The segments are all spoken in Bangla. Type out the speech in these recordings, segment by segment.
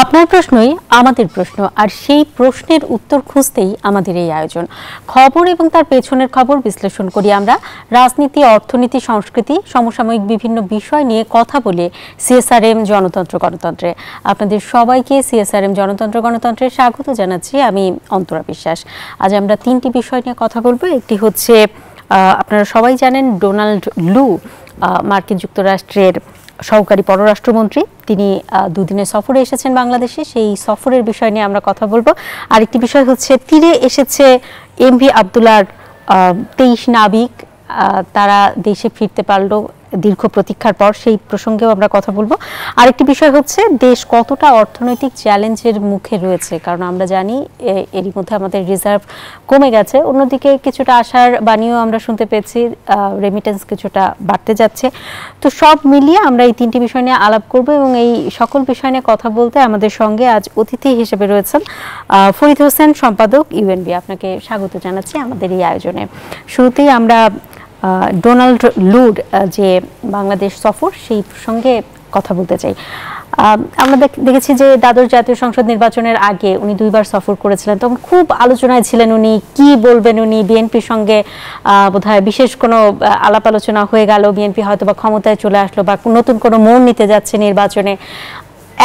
আপনার প্রশ্নই আমাদের প্রশ্ন, আর সেই প্রশ্নের উত্তর খুঁজতেই আমাদের এই আয়োজন। খবর এবং তার পেছনের খবর বিশ্লেষণ করি আমরা। রাজনীতি, অর্থনীতি, সংস্কৃতি, সমসাময়িক বিভিন্ন বিষয় নিয়ে কথা বলে সিএসআরএম জনতন্ত্র গণতন্ত্রে। আপনাদের সবাইকে সিএসআরএম জনতন্ত্র গণতন্ত্রে স্বাগত জানাচ্ছি। আমি অন্তরা বিশ্বাস। আজ আমরা তিনটি বিষয় নিয়ে কথা বলবো। একটি হচ্ছে, আপনারা সবাই জানেন, ডোনাল্ড লু মার্কিন যুক্তরাষ্ট্রের সহকারী পররাষ্ট্রমন্ত্রী। তিনি দুদিনের সফরে এসেছেন বাংলাদেশে। সেই সফরের বিষয় নিয়ে আমরা কথা বলবো। আরেকটি বিষয় হচ্ছে, তীরে এসেছে এমভি আবদুল্লাহর 23 নাবিক, তারা দেশে ফিরতে পারলো দীর্ঘ প্রতীক্ষার পর, সেই প্রসঙ্গেও আমরা কথা বলবো। আরেকটি বিষয় হচ্ছে, দেশ কতটা অর্থনৈতিক চ্যালেঞ্জের মুখে রয়েছে, কারণ আমরা জানি এরই মধ্যে আমাদের রিজার্ভ কমে গেছে। অন্যদিকে কিছুটা আশার বাণীও আমরা শুনতে পেয়েছি, রেমিটেন্স কিছুটা বাড়তে যাচ্ছে। তো সব মিলিয়ে আমরা এই তিনটি বিষয় নিয়ে আলাপ করব, এবং এই সকল বিষয় নিয়ে কথা বলতে আমাদের সঙ্গে আজ অতিথি হিসেবে রয়েছেন ফরিদ হোসেন, সম্পাদক ইউএনবি। আপনাকে স্বাগত জানাচ্ছি আমাদের এই আয়োজনে। শুরুতেই আমরা ডোনাল্ড লুর যে বাংলাদেশ সফর, সেই প্রসঙ্গে কথা বলতে চাই। আমরা দেখেছি যে দ্বাদশ জাতীয় সংসদ নির্বাচনের আগে উনি 2 বার সফর করেছিলেন। তখন খুব আলোচনায় ছিলেন উনি, কি বলবেন উনি। বিএনপির সঙ্গে বোধহয় বিশেষ কোনো আলাপ আলোচনা হয়ে গেল, বিএনপি হয়তো বা ক্ষমতায় চলে আসলো, বা নতুন কোনো মোড় নিতে যাচ্ছে নির্বাচনে।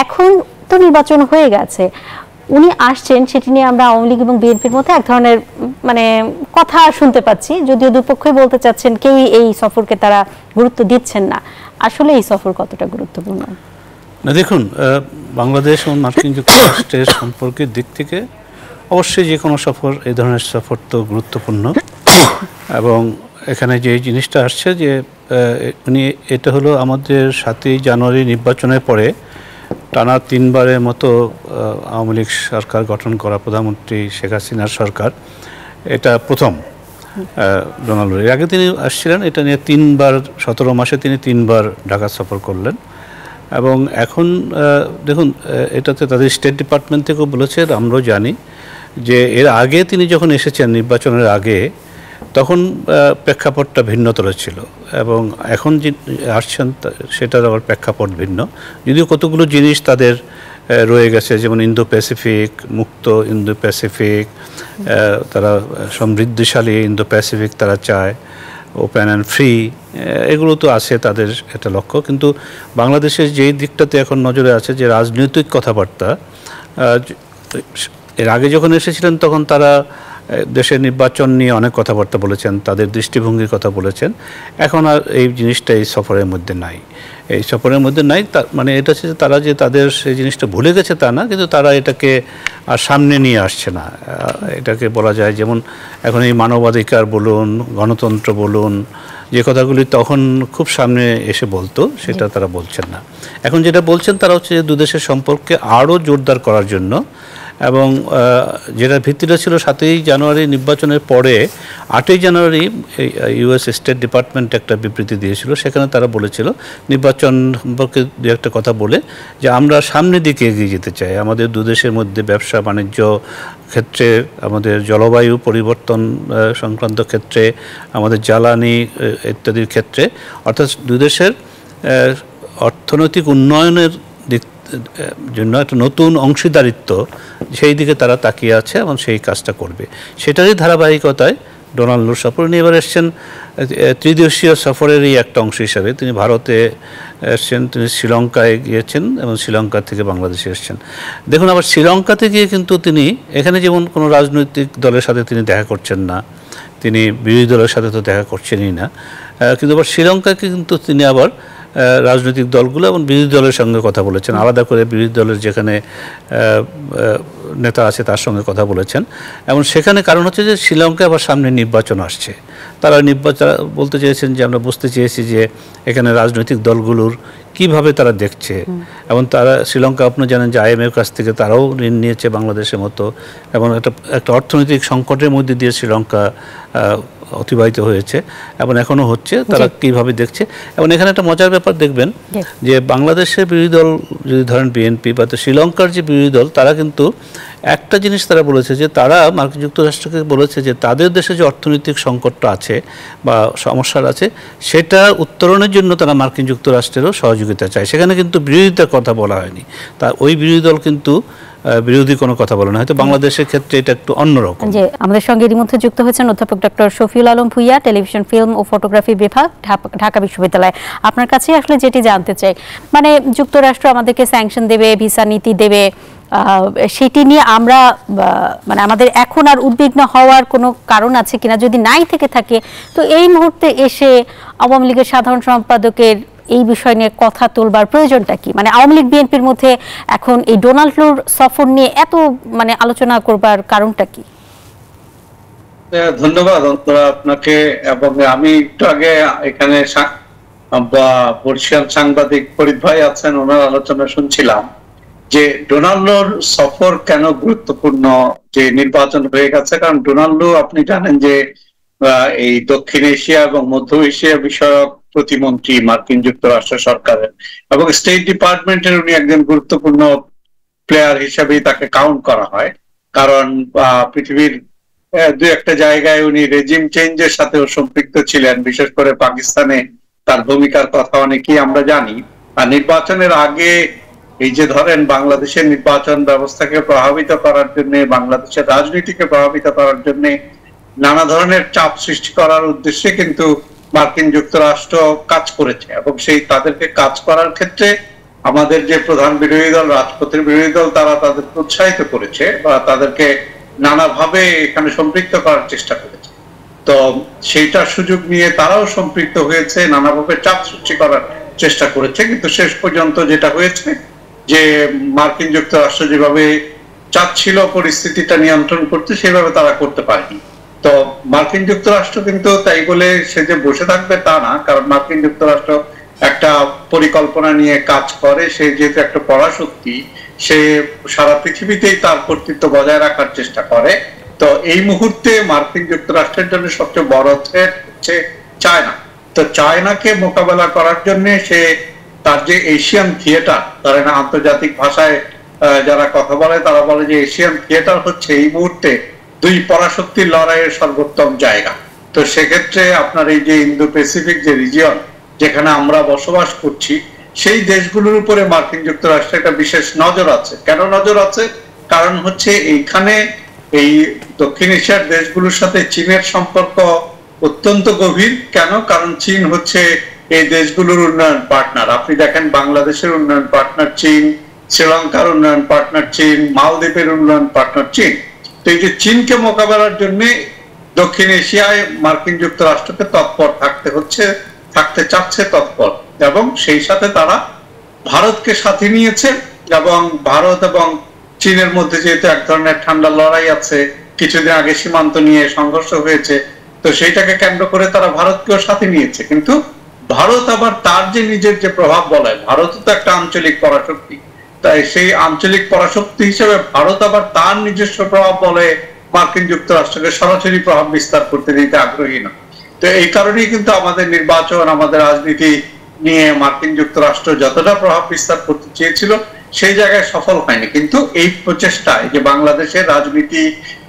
এখন তো নির্বাচন হয়ে গেছে, উনি আসছেন, সেটি নিয়ে আমরা আওয়ামী লীগ এবং বিএনপির মধ্যে এক ধরনের কথা শুনতে পাচ্ছি, যদিও দুপক্ষই বলতে চাচ্ছেন কেউই এই সফরকে তারা গুরুত্ব দিচ্ছেন না। আসলে এই সফর কতটা গুরুত্বপূর্ণ? না, দেখুন, বাংলাদেশ ও মার্কিন যুক্তরাষ্ট্রের সম্পর্কের দিক থেকে অবশ্যই যে কোনো সফর, এই ধরনের সফর তো গুরুত্বপূর্ণ। এবং এখানে যে জিনিসটা আসছে যে উনি, এটা হলো আমাদের 7ই জানুয়ারি নির্বাচনের পরে টানা 3 বারের মতো আওয়ামী লীগ সরকার গঠন করা প্রধানমন্ত্রী শেখ হাসিনার সরকার, এটা প্রথম ডোনাল্ড। এর আগে তিনি আসছিলেন, এটা নিয়ে 3 বার, 17 মাসে তিনি 3 বার ঢাকা সফর করলেন। এবং এখন দেখুন, এটাতে তাদের স্টেট ডিপার্টমেন্ট থেকেও বলেছে, আমরাও জানি যে এর আগে তিনি যখন এসেছেন নির্বাচনের আগে, তখন প্রেক্ষাপটটা ভিন্নতর ছিল, এবং এখন যে আসছেন সেটার আবার প্রেক্ষাপট ভিন্ন। যদিও কতগুলো জিনিস তাদের রয়ে গেছে, যেমন ইন্দো প্যাসিফিক, মুক্ত ইন্দো প্যাসিফিক, তারা সমৃদ্ধিশালী ইন্দো প্যাসিফিক তারা চায়, ওপেন অ্যান্ড ফ্রি, এগুলো তো আছে তাদের একটা লক্ষ্য। কিন্তু বাংলাদেশের যেই দিকটাতে এখন নজরে আছে, যে রাজনৈতিক কথাবার্তা, এর আগে যখন এসেছিলেন তখন তারা দেশের নির্বাচন নিয়ে অনেক কথাবার্তা বলেছেন, তাদের দৃষ্টিভঙ্গির কথা বলেছেন। এখন আর এই জিনিসটা এই সফরের মধ্যে নাই। এই সফরের মধ্যে নাই, মানে এটা হচ্ছে তারা যে তাদের সেই জিনিসটা ভুলে গেছে তা না, কিন্তু তারা এটাকে আর সামনে নিয়ে আসছে না। এটাকে বলা যায়, যেমন এখন এই মানবাধিকার বলুন, গণতন্ত্র বলুন, যে কথাগুলি তখন খুব সামনে এসে বলতো, সেটা তারা বলছেন না। এখন যেটা বলছেন তারা হচ্ছে যে দুদেশের সম্পর্কে আরও জোরদার করার জন্য, এবং যেটা ভিত্তিটা ছিল 7ই জানুয়ারি নির্বাচনের পরে 8ই জানুয়ারি ইউএস স্টেট ডিপার্টমেন্ট একটা বিবৃতি দিয়েছিল। সেখানে তারা বলেছিল, নির্বাচন সম্পর্কে দু একটা কথা বলে, যে আমরা সামনের দিকে এগিয়ে যেতে চাই, আমাদের দুদেশের মধ্যে ব্যবসা বাণিজ্য ক্ষেত্রে, আমাদের জলবায়ু পরিবর্তন সংক্রান্ত ক্ষেত্রে, আমাদের জ্বালানি ইত্যাদির ক্ষেত্রে, অর্থাৎ দুদেশের অর্থনৈতিক উন্নয়নের দিক জন্য একটা নতুন অংশীদারিত্ব, সেই দিকে তারা তাকিয়ে আছে এবং সেই কাজটা করবে। সেটারই ধারাবাহিকতায় ডোনাল্ড লুর সফর নিয়ে এবার এসছেন ত্রিদেশীয় সফরেরই একটা অংশ হিসাবে। তিনি ভারতে এসছেন, তিনি শ্রীলঙ্কায় গিয়েছেন, এবং শ্রীলঙ্কা থেকে বাংলাদেশে এসছেন। দেখুন, আবার শ্রীলঙ্কাতে গিয়ে কিন্তু তিনি, এখানে যেমন কোনো রাজনৈতিক দলের সাথে তিনি দেখা করছেন না, তিনি বিরোধী দলের সাথে তো দেখা করছেনই না, কিন্তু আবার শ্রীলঙ্কাকে কিন্তু তিনি আবার রাজনৈতিক দলগুলো এবং বিরোধী দলের সঙ্গে কথা বলেছেন, আলাদা করে বিরোধী দলের যেখানে নেতা আছে তার সঙ্গে কথা বলেছেন। এবং সেখানে কারণ হচ্ছে যে শ্রীলঙ্কায় আবার সামনে নির্বাচন আসছে, তারা বলতে চেয়েছেন যে আমরা বুঝতে চেয়েছি যে এখানে রাজনৈতিক দলগুলোর কিভাবে তারা দেখছে। এবং তারা, শ্রীলঙ্কা আপনি জানেন যে IMF কাছ থেকে তারাও ঋণ নিয়েছে বাংলাদেশের মতো, এবং একটা অর্থনৈতিক সংকটের মধ্যে দিয়ে শ্রীলঙ্কা অতিবাহিত হয়েছে এবং এখনো হচ্ছে, তারা কিভাবে দেখছে। এবং এখানে একটা মজার ব্যাপার দেখবেন যে বাংলাদেশের বিরোধী দল যদি ধরেন বিএনপি বা শ্রীলঙ্কার যে বিরোধী দল, তারা কিন্তু একটা জিনিস তারা বলেছে যে তারা মার্কিন যুক্তরাষ্ট্রকে বলেছে যে তাদের দেশে যে অর্থনৈতিক সংকটটা আছে বা সমস্যা আছে সেটা উত্তরণের জন্য তারা মার্কিন যুক্তরাষ্ট্রেরও সহযোগিতা চায়। সেখানে কিন্তু বিরোধিতার কথা বলা হয়নি, তা ওই বিরোধী দল কিন্তু বিরোধী কোনো কথা বলে না। হয়তো বাংলাদেশের ক্ষেত্রে এটা একটু অন্যরকম। যে আমাদের সঙ্গে এর মধ্যে যুক্ত হয়েছেন অধ্যাপক doctor Shafiul Alam Bhuiyan, television, film ও ফটোগ্রাফি বিভাগ, ঢাকা বিশ্ববিদ্যালয়। আপনার কাছে আসলে যেটি জানতে চাই, মানে যুক্তরাষ্ট্র আমাদেরকে স্যাংশন দেবে, ভিসা নীতি দেবে, সেটি নিয়ে আমরা মানে আমাদের এখন আর উদ্বিগ্ন হওয়ার কোনো কারণ আছে কিনা? যদি নাই থেকে থাকে তো এই মুহূর্তে এসে আওয়ামী লীগের সাধারণ সম্পাদকের এই বিষয় নিয়ে কথা তোলবার প্রয়োজনটা কি? মানে আওয়ামী লীগ বিএনপির মধ্যে এখন এই ডোনাল্ডোর সফর নিয়ে এত মানে আলোচনা করবার কারণটা কি? ধন্যবাদ আপনাকে। এবং আমি একটু আগে এখানে বর্ষিয়ান সাংবাদিক ফরিদ ভাই আছেন, ওনার আলোচনা শুনছিলাম যে ডোনাল্ডোর সফর কেন গুরুত্বপূর্ণ, যে নির্বাচন হয়ে গেছে। কারণ ডোনাল্ডো আপনি জানেন যে এই দক্ষিণ এশিয়া এবং মধ্য এশিয়া বিষয়ক প্রতিমন্ত্রী মার্কিন যুক্তরাষ্ট্র সরকারের, এবং স্টেট ডিপার্টমেন্টের উনি একজন গুরুত্বপূর্ণ প্লেয়ার হিসেবেই তাকে কাউন্ট করা হয়। কারণ পৃথিবীর দু একটা জায়গায় উনি রেজিম চেঞ্জের সাথেও সম্পৃক্ত ছিলেন, বিশেষ করে পাকিস্তানে তার ভূমিকার কথা অনেকেই আমরা জানি। আর নির্বাচনের আগে এই যে ধরেন বাংলাদেশের নির্বাচন ব্যবস্থাকে প্রভাবিত করার জন্য, বাংলাদেশের রাজনীতিকে প্রভাবিত করার জন্য নানা ধরনের চাপ সৃষ্টি করার উদ্দেশ্যে কিন্তু মার্কিন যুক্তরাষ্ট্র কাজ করেছে। এবং সেই তাদেরকে কাজ করার ক্ষেত্রে আমাদের যে প্রধান বিরোধী দল, রাজপথের বিরোধী দল, তারা তাদেরকে উৎসাহিত করেছে বা তাদেরকে নানাভাবে এখানে সম্পৃক্ত করার চেষ্টা করেছে। তো সেইটার সুযোগ নিয়ে তারাও সম্পৃক্ত হয়েছে, নানাভাবে চাপ সৃষ্টি করার চেষ্টা করেছে। কিন্তু শেষ পর্যন্ত যেটা হয়েছে যে মার্কিন যুক্তরাষ্ট্র যেভাবে চাচ্ছিল পরিস্থিতিটা নিয়ন্ত্রণ করতে, সেভাবে তারা করতে পারেনি। তো মার্কিন যুক্তরাষ্ট্র কিন্তু তাই বলে সে যে বসে থাকবে তা না, কারণ মার্কিন যুক্তরাষ্ট্র একটা পরিকল্পনা নিয়ে কাজ করে। সে যেহেতু একটা পরাশক্তি, সে সারা পৃথিবীতেই তার কর্তৃত্ব বজায় রাখার চেষ্টা করে। তো এই মুহূর্তে মার্কিন যুক্তরাষ্ট্রের জন্য সবচেয়ে বড় থ্রেট হচ্ছে চায়না। তো চায়নাকে মোকাবেলা করার জন্য সে তার যে এশিয়ান থিয়েটার, তারা না আন্তর্জাতিক ভাষায় যারা কথা বলে তারা বলে যে এশিয়ান থিয়েটার হচ্ছে এই মুহূর্তে দুই পরাশক্তির লড়াইয়ের সর্বোত্তম জায়গা। তো সেক্ষেত্রে আপনার এই যে ইন্দো প্যাসিফিক যে রিজিয়ন যেখানে আমরা বসবাস করছি, সেই দেশগুলোর উপরে মার্কিন যুক্তরাষ্ট্রের একটা বিশেষ নজর আছে। কেন নজর আছে? কারণ হচ্ছে এইখানে এই দক্ষিণ এশিয়ার দেশগুলোর সাথে চীনের সম্পর্ক অত্যন্ত গভীর। কেন? কারণ চীন হচ্ছে এই দেশগুলোর উন্নয়ন পার্টনার। আপনি দেখেন বাংলাদেশের উন্নয়ন পার্টনার চীন, শ্রীলঙ্কার উন্নয়ন পার্টনার চীন, মালদ্বীপের উন্নয়ন পার্টনার চীন। তো এই যে চীনকে মোকাবেলার জন্য দক্ষিণ এশিয়ায় মার্কিন যুক্তরাষ্ট্রকে তৎপর থাকতে চাচ্ছে তৎপর। এবং সেই সাথে তারা ভারতকে সাথে নিয়েছে। এবং ভারত এবং চীনের মধ্যে যেহেতু এক ধরনের ঠান্ডা লড়াই আছে, কিছুদিন আগে সীমান্ত নিয়ে সংঘর্ষ হয়েছে, তো সেইটাকে কেন্দ্র করে তারা ভারতকেও সাথে নিয়েছে। কিন্তু ভারত আবার তার যে নিজের যে প্রভাব বলে, ভারত তো একটা আঞ্চলিক পরাশক্তি, তাই সেই আঞ্চলিক পরাশক্তি হিসেবে ভারত আবার তার নিজস্ব প্রভাব বলে মার্কিন যুক্তরাষ্ট্রকে সরাসরি প্রভাব বিস্তার করতে দিতে আগ্রহী না। তো এই কারণেই কিন্তু আমাদের নির্বাচন, আমাদের রাজনীতি নিয়ে মার্কিন যুক্তরাষ্ট্র যতটা প্রভাব বিস্তার করতে চেয়েছিল সেই জায়গায় সফল হয়নি। কিন্তু এই প্রচেষ্টায় যে বাংলাদেশের রাজনীতি,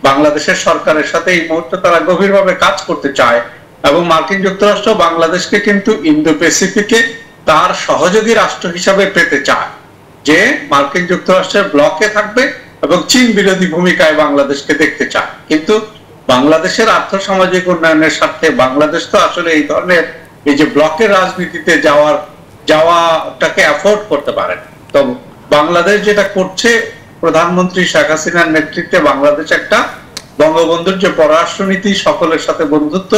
বাংলাদেশের সরকারের সাথে এই মুহূর্তে তারা গভীরভাবে কাজ করতে চায় এবং মার্কিন যুক্তরাষ্ট্র বাংলাদেশকে কিন্তু ইন্দো প্যাসিফিকে তার সহযোগী রাষ্ট্র হিসাবে পেতে চায়, যে মার্কিন যুক্তরাষ্ট্রের ব্লকে থাকবে এবং চীন বিরোধী ভূমিকায় বাংলাদেশকে দেখতে চায়। কিন্তু বাংলাদেশের আর্থসামাজিক উন্নয়নের স্বার্থে বাংলাদেশ তো আসলে এই ধরনের এই যে ব্লকের রাজনীতিতে যাওয়াটাকে অ্যাফোর্ড করতে পারে। তো বাংলাদেশ যেটা করছে, প্রধানমন্ত্রী শেখ হাসিনার নেতৃত্বে বাংলাদেশ একটা বঙ্গবন্ধুর যে পররাষ্ট্রনীতি, সকলের সাথে বন্ধুত্ব,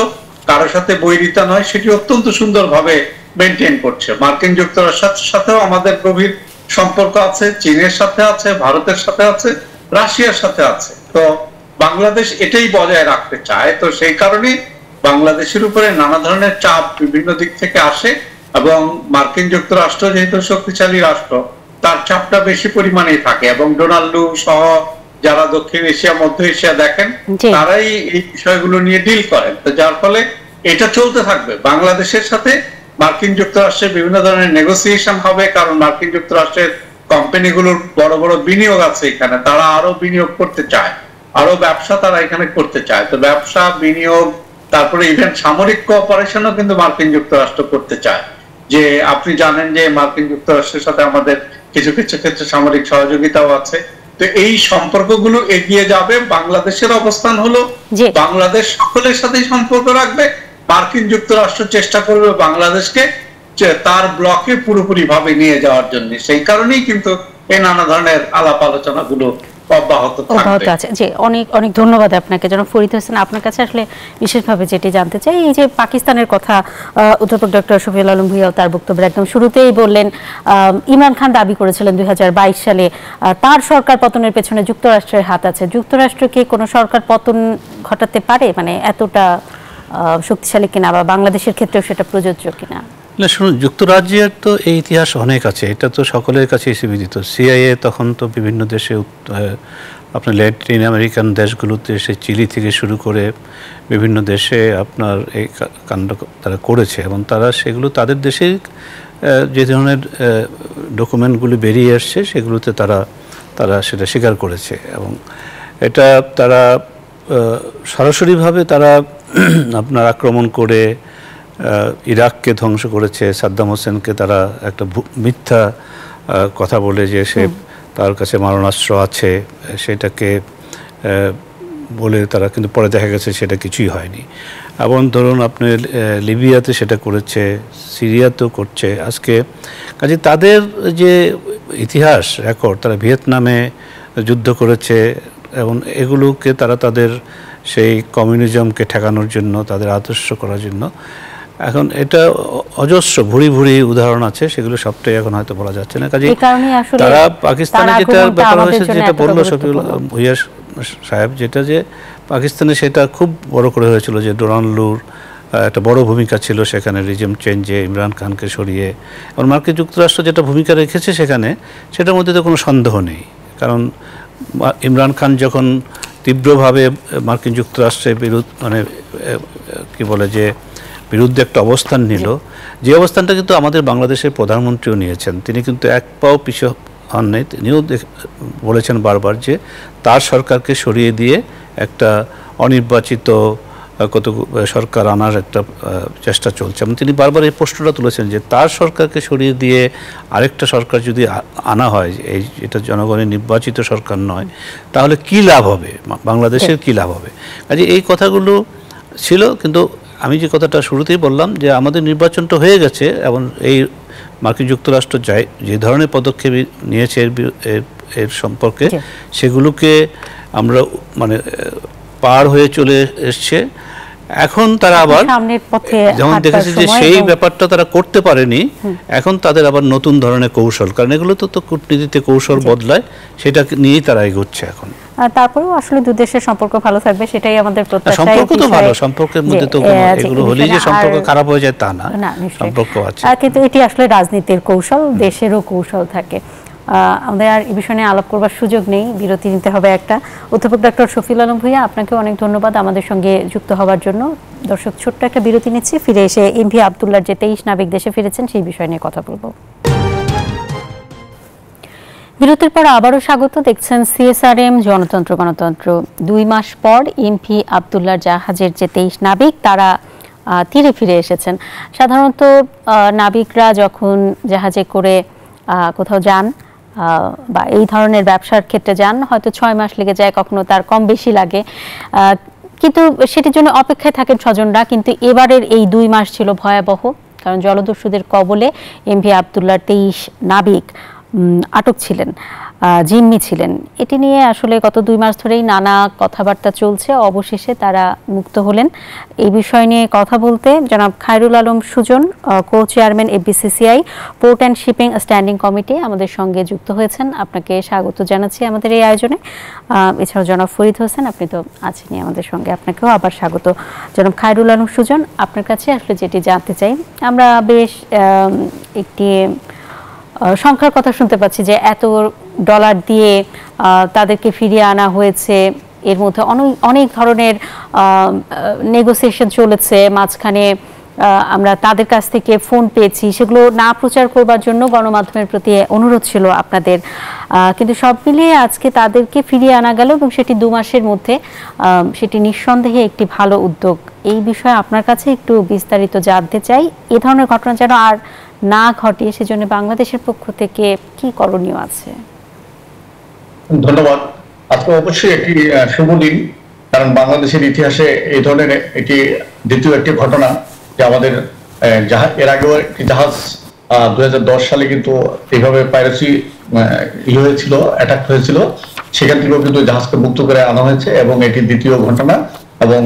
কারোর সাথে বৈরিতা নয়, সেটি অত্যন্ত সুন্দরভাবে মেনটেন করছে। মার্কিন যুক্তরাষ্ট্রের সাথেও আমাদের গভীর সম্পর্ক আছে, চীনের সাথে আছে, ভারতের সাথে আছে, রাশিয়ার সাথে আছে। তো বাংলাদেশ এটাই বজায় রাখতে চায়। তো সেই কারণে বাংলাদেশের উপরে নানা ধরনের চাপ বিভিন্ন দিক থেকে আসে এবং মার্কিন যুক্তরাষ্ট্র যেহেতু শক্তিশালী রাষ্ট্র, তার চাপটা বেশি পরিমাণেই থাকে। এবং ডোনাল্ডো সহ যারা দক্ষিণ এশিয়া মধ্য এশিয়া দেখেন জি। তারাই এই বিষয়গুলো নিয়ে ডিল করেন। তো যার ফলে এটা চলতে থাকবে। বাংলাদেশের সাথে মার্কিন যুক্তরাষ্ট্রের বিভিন্ন ধরনের নেগোসিয়েশন হবে, কারণ মার্কিন যুক্তরাষ্ট্রের কোম্পানিগুলোর বড় বড় বিনিয়োগ আছে এখানে, তারা আরো বিনিয়োগ করতে চায়, আরো ব্যবসা তারা এখানে করতে চায়। তো ব্যবসা, বিনিয়োগ, তারপরে ইভেন সামরিক কোঅপারেশনও কিন্তু মার্কিন যুক্তরাষ্ট্র করতে চায়। যে আপনি জানেন যে মার্কিন যুক্তরাষ্ট্রের সাথে আমাদের কিছু কিছু ক্ষেত্রে সামরিক সহযোগিতাও আছে। তো এই সম্পর্কগুলো এগিয়ে যাবে। বাংলাদেশের অবস্থান হলো বাংলাদেশ সকলের সাথেই সম্পর্ক রাখবে, মার্কিন যুক্তরাষ্ট্র চেষ্টা করবে বাংলাদেশকে তার ব্লকে পুরোপুরি ভাবে নিয়ে যাওয়ার জন্য। সেই কারণেই কিন্তু এই নানা ধরনের আলাপ আলোচনাগুলো অব্যাহত আছে। জি, অনেক অনেক ধন্যবাদ আপনাকে জনাব ফরিদ হোসেন। আপনার কাছে আসলে বিশেষভাবে যেটি জানতে চাই, এই যে পাকিস্তানের কথা অধ্যাপক ডক্টর শফিউল আলম ভূঁইয়া তার বক্তব্যের একদম শুরুতেই বললেন, ইমরান খান দাবি করেছিলেন 2022 সালে তার সরকার পতনের পেছনে যুক্তরাষ্ট্রের হাত আছে। যুক্তরাষ্ট্রকে কোনো সরকার পতন ঘটাতে পারে, মানে এতটা শক্তিশালী কিনা, বা বাংলাদেশের ক্ষেত্রেও সেটা প্রযোজ্য কিনা? না, শুনুন, যুক্তরাজ্যের তো এই ইতিহাস অনেক আছে, এটা তো সকলের কাছে বিদিত। সিআইএ তখন তো বিভিন্ন দেশে, আপনার ল্যাটিন আমেরিকান দেশগুলোতে, সে চিলি থেকে শুরু করে বিভিন্ন দেশে আপনার এই কাণ্ড তারা করেছে, এবং তারা সেগুলো তাদের দেশে যে ধরনের ডকুমেন্টগুলি বেরিয়ে আসছে সেগুলোতে তারা সেটা স্বীকার করেছে। এবং এটা তারা সরাসরিভাবে তারা আপনার আক্রমণ করে ইরাককে ধ্বংস করেছে। সাদ্দাম হোসেনকে তারা একটা মিথ্যা কথা বলে যে সে তার কাছে মারণাস্ত্র আছে সেটাকে বলে তারা, কিন্তু পরে দেখা গেছে সেটা কিছুই হয়নি। এবং ধরুন আপনি লিবিয়াতে সেটা করেছে, সিরিয়াতেও করছে আজকে। কাজে তাদের যে ইতিহাস রেকর্ড, তারা ভিয়েতনামে যুদ্ধ করেছে, এবং এগুলোকে তারা তাদের সেই কমিউনিজমকে ঠেকানোর জন্য, তাদের আদর্শ করার জন্য, এখন এটা অজস্র ভুরি ভুরি উদাহরণ আছে, সেগুলো সবটাই এখন হয়তো বলা যাচ্ছে না। কাজে তারা পাকিস্তানে যেটা ব্যাপার হয়েছে, যেটা বললো শফিউল ভূঁইয়া সাহেব, যেটা যে পাকিস্তানে সেটা খুব বড় করে হয়েছিল যে ডোনাল্ডুর একটা বড় ভূমিকা ছিল সেখানে রিজিম চেঞ্জে, ইমরান খানকে সরিয়ে। এবং মার্কিন যুক্তরাষ্ট্র যেটা ভূমিকা রেখেছে সেখানে, সেটার মধ্যে তো কোনো সন্দেহ নেই। কারণ ইমরান খান যখন তীব্রভাবে মার্কিন যুক্তরাষ্ট্রের মানে কি বলে যে বিরুদ্ধে একটা অবস্থান নিল, যে অবস্থানটা কিন্তু আমাদের বাংলাদেশের প্রধানমন্ত্রীও নিয়েছেন। তিনি কিন্তু এক পাও পিছু হন নাই। তিনিও বলেছেন বারবার যে তার সরকারকে সরিয়ে দিয়ে একটা অনির্বাচিত কত সরকার আনার একটা চেষ্টা চলছে। এবং তিনি বারবার এই প্রশ্নটা তুলেছেন যে তার সরকারকে সরিয়ে দিয়ে আরেকটা সরকার যদি আনা হয়, এই এটা জনগণের নির্বাচিত সরকার নয়, তাহলে কি লাভ হবে, বাংলাদেশের কি লাভ হবে। কাজে এই কথাগুলো ছিল। কিন্তু আমি যে কথাটা শুরুতেই বললাম যে আমাদের নির্বাচনটা হয়ে গেছে, এবং এই মার্কিন যুক্তরাষ্ট্র যে ধরনের পদক্ষেপ নিয়েছে এর সম্পর্কে, সেগুলোকে আমরা মানে পার হয়ে চলে এসছে। এখন তারা আবার যেমন দেখেছে যে সেই ব্যাপারটা তারা করতে পারেনি, এখন তাদের আবার নতুন ধরনের কৌশল, কারণ এগুলো তো কূটনীতিতে কৌশল বদলায়, সেটা নিয়েই তারা এগোচ্ছে এখন। তারপরেও আসলে দুই দেশের সম্পর্ক ভালো থাকবে, সেটাই আমাদের প্রত্যাশা। সম্পর্ক তো ভালো, সম্পর্কের মধ্যে তো এগুলো হলেই যে সম্পর্ক খারাপ হয়ে যায় তা না, সম্পর্ক আছে। কিন্তু এটি আসলে রাজনীতির কৌশল, দেশেরও কৌশল থাকে। আমাদের আর এই বিষয়ে আলাপ করবার সুযোগ নেই, বিরতি নিতে হবে একটা। অধ্যাপক ডক্টর শফিউল আলম ভূঁইয়া, আপনাকে অনেক ধন্যবাদ আমাদের সঙ্গে যুক্ত হওয়ার জন্য। দর্শক, ছোট্ট একটা বিরতি নিচ্ছি, ফিরে এসে এমভি আবদুল্লাহর যে 23 নাবিক দেশে ফিরেছেন সেই বিষয় নিয়ে কথা বলবো। বিরতির পর আবারও স্বাগত। দেখছেন সিএসআরএম জনতন্ত্র গণতন্ত্র। 2 মাস পর এমভি আবদুল্লাহর জাহাজের যে 23 নাবিক তারা তীরে ফিরে এসেছেন। সাধারণত নাবিকরা যখন জাহাজে করে কোথাও যান বা এই ধরনের ব্যবসার ক্ষেত্রে যান, হয়তো 6 মাস লেগে যায়, কখনো তার কম বেশি লাগে, কিন্তু সেটির জন্য অপেক্ষায় থাকেন স্বজনরা। কিন্তু এবারের এই 2 মাস ছিল ভয়াবহ, কারণ জলদস্যুদের কবলে এমভি আবদুল্লাহর 23 নাবিক আটক ছিলেন, জিম্মি ছিলেন। এটি নিয়ে আসলে গত 2 মাস ধরেই নানা কথাবার্তা চলছে। অবশেষে তারা মুক্ত হলেন। এই বিষয় নিয়ে কথা বলতে জনাব Khairul Alam Sujan, co chairman FBCCI port and shipping standing committee, আমাদের সঙ্গে যুক্ত হয়েছেন। আপনাকে স্বাগত জানাচ্ছি আমাদের এই আয়োজনে। এছাড়াও জনাব ফরিদ হোসেন, আপনি তো আছেনই আমাদের সঙ্গে, আপনাকেও আবার স্বাগত। জনাব খায়রুল আলম সুজন, আপনার কাছে আসলে যেটি জানতে চাই, আমরা বেশ একটি সংখ্যার কথা শুনতে পাচ্ছি যে এত ডলার দিয়ে তাদেরকে ফিরিয়ে আনা হয়েছে। এর মধ্যে অনেক ধরনের নেগোসিয়েশন চলেছে। মাঝখানে আমরা তাদের কাছ থেকে ফোন পেয়েছি, সেগুলো না প্রচার করবার জন্য গণমাধ্যমের প্রতি অনুরোধ ছিল আপনাদের। কিন্তু সব মিলিয়ে আজকে তাদেরকে ফিরিয়ে আনা গেল এবং সেটি 2 মাসের মধ্যে, সেটি নিঃসন্দেহে একটি ভালো উদ্যোগ। এই বিষয়ে আপনার কাছে একটু বিস্তারিত জানতে চাই। এ ধরনের ঘটনা যেন আর না ঘটে, সেজন্য বাংলাদেশের পক্ষ থেকে কি করণীয় আছে? ধন্যবাদ। আজকে অবশ্যই একটি শুভ দিন, কারণ বাংলাদেশের ইতিহাসে এই ধরনের এটি দ্বিতীয় একটি ঘটনা যে আমাদের এর আগেও একটি জাহাজ 2010 সালে কিন্তু এইভাবে পাইরেসি হয়েছিল, অ্যাটাক হয়েছিল, সেখান থেকেও কিন্তু জাহাজকে মুক্ত করে আনা হয়েছে এবং এটি দ্বিতীয় ঘটনা। এবং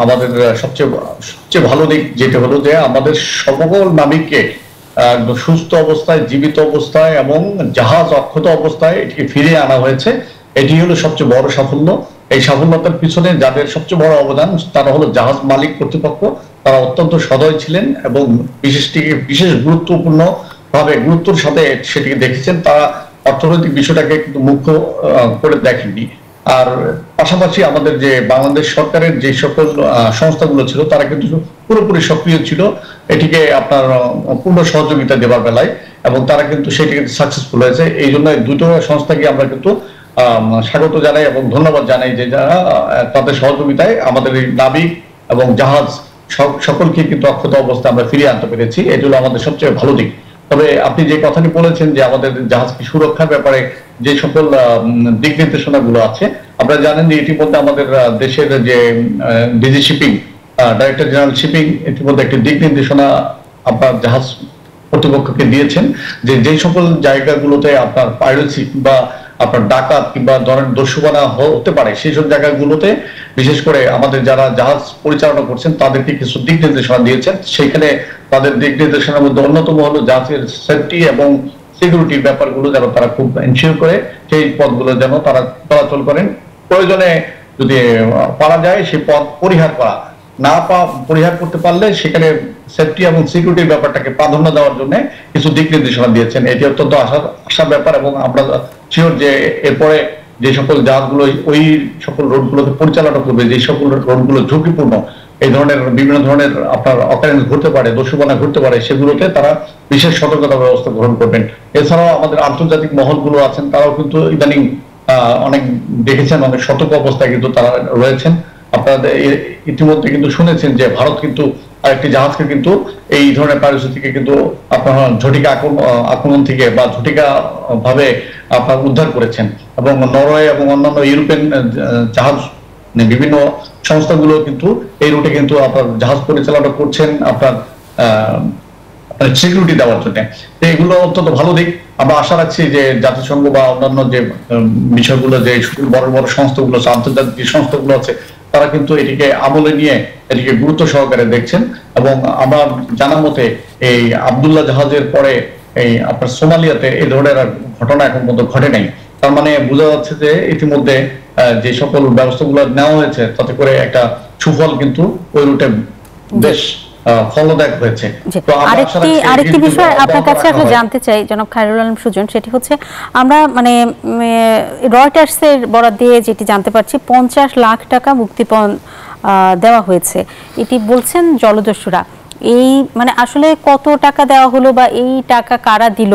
আমাদের সবচেয়ে ভালো দিক যেটা হলো যে আমাদের সকল নাবিককে সুস্থ অবস্থায়, জীবিত অবস্থায় এবং জাহাজ অক্ষত অবস্থায় এটিকে ফিরিয়ে আনা হয়েছে। এটি হলো সবচেয়ে বড় সাফল্য। এই সাফল্যতার পিছনে যাদের সবচেয়ে বড় অবদান তারা হলো জাহাজ মালিক কর্তৃপক্ষ। তারা অত্যন্ত সদয় ছিলেন এবং বিশেষ গুরুত্বপূর্ণ ভাবে গুরুত্বের সাথে সেটিকে দেখেছেন। তারা অর্থনৈতিক বিষয়টাকে কিন্তু মুখ্য করে দেখেননি। আর পাশাপাশি আমাদের যে বাংলাদেশ সরকারের যে সকল সংস্থাগুলো ছিল তারা কিন্তু পুরোপুরি সক্রিয় ছিল এটিকে আপনার পূর্ণ সহযোগিতা দেওয়ার বেলায়, এবং তারা কিন্তু সেটিকে সাকসেসফুল হয়েছে। এই জন্য দুটো সংস্থাকে আমরা কিন্তু স্বাগত জানাই এবং ধন্যবাদ জানাই যে যারা তাদের সহযোগিতায় আমাদের এই নাবিক এবং জাহাজ সকলকে কিন্তু অক্ষত অবস্থায় আমরা ফিরিয়ে আনতে পেরেছি। এটি হলো আমাদের সবচেয়ে ভালো দিক। তবে আপনি যে কথাটি বলেছেন যে আমাদের জাহাজকে সুরক্ষার ব্যাপারে যে সকল দিক নির্দেশনা গুলো আছে, আপনারা জানেন যে ইতিমধ্যে আমাদের দেশের যে DG shipping, director general shipping ইতিমধ্যে একটি দিক নির্দেশনা আপনার জাহাজ কর্তৃপক্ষকে দিয়েছেন যে যেই সকল জায়গাগুলোতে আপনার পাইরেসি বা আপনার ডাকাত কিংবা ধরেন দস্যুবানা হতে পারে সেই সব জায়গাগুলোতে বিশেষ করে আমাদের যারা জাহাজ পরিচালনা করছেন তাদেরকে কিছু দিক নির্দেশনা দিয়েছেন। সেইখানে তাদের দিক নির্দেশনার মধ্যে অন্যতম হলো জাহাজের সেফটি এবং সিকিউরিটির ব্যাপারগুলো যেন তারা খুব এনশিওর করে সেই পথগুলো যেন তারা চলাচল করেন। প্রয়োজনে যদি পারা যায় সেই পথ পরিহার করা, পরিহার করতে পারলে সেখানে সেফটি এবং সিকিউরিটির ব্যাপারটাকে প্রাধান্য দেওয়ার জন্য কিছু দিক নির্দেশনা দিয়েছেন। এটি অত্যন্ত আশার ব্যাপার এবং আমরা শিওর যে এরপরে যে সকল জাহাজগুলো ওই সকল রোডগুলোকে পরিচালনা করবে, যে সকল রোডগুলো ঝুঁকিপূর্ণ, এই ধরনের বিভিন্ন ধরনের আপনার অকারেন্স ঘটতে পারে, দস্যুবানা ঘটতে পারে, সেগুলোতে তারা বিশেষ সতর্কতা ব্যবস্থা গ্রহণ করবেন। এছাড়াও আমাদের আন্তর্জাতিক মহলগুলো আছেন, তারাও কিন্তু ইদানিং অনেক দেখেছেন অনেক সতর্ক অবস্থায় কিন্তু তারা রয়েছেন। আপনারা ইতিমধ্যে কিন্তু শুনেছেন যে ভারত কিন্তু আরেকটি জাহাজকে কিন্তু এই ধরনের পাইরেসি থেকে কিন্তু আপনার ঝটিকা আক্রমণ থেকে বা ঝটিকা ভাবে আপনার উদ্ধার করেছেন। এবং নরওয়ে এবং অন্যান্য ইউরোপিয়ান জাহাজ বিভিন্ন সংস্থাগুলো কিন্তু এই রুটে কিন্তু আপনার জাহাজ পরিচালনা করছেন আপনার সিকিউরিটি দেওয়ার জন্য। এগুলো অত্যন্ত ভালো দিক। আমরা আশা রাখছি যে জাতিসংঘ বা অন্যান্য যে বিষয়গুলো, যে বড় বড় সংস্থাগুলো আছে, আন্তর্জাতিক যে সংস্থাগুলো আছে, তারা কিন্তু এটিকে আমলে নিয়ে এটিকে গুরুত্ব সহকারে দেখছেন। এবং আমার জানার মতে এই আব্দুল্লাহ জাহাজের পরে এই আপনার সোমালিয়াতে এই ধরনের ঘটনা এখন পর্যন্ত ঘটে নাই। তার মানে বোঝা যাচ্ছে যে ইতিমধ্যে যে সকল ব্যবস্থাগুলো নেওয়া হয়েছে তাতে করে একটা সুফল কিন্তু ওই রুটে বেশ ফলদায়ক হয়েছে। আরেকটি বিষয় আপনার কাছে আসলে জানতে চাই জনাব খায়রুল আলম সুজন, সেটি হচ্ছে আমরা মানে রয়টার্সের বরাত দিয়ে যেটি জানতে পারছি 50 লাখ টাকা মুক্তিপণ দেওয়া হয়েছে, এটি বলছেন জলদস্যুরা। এই মানে আসলে কত টাকা দেওয়া হলো বা এই টাকা কারা দিল,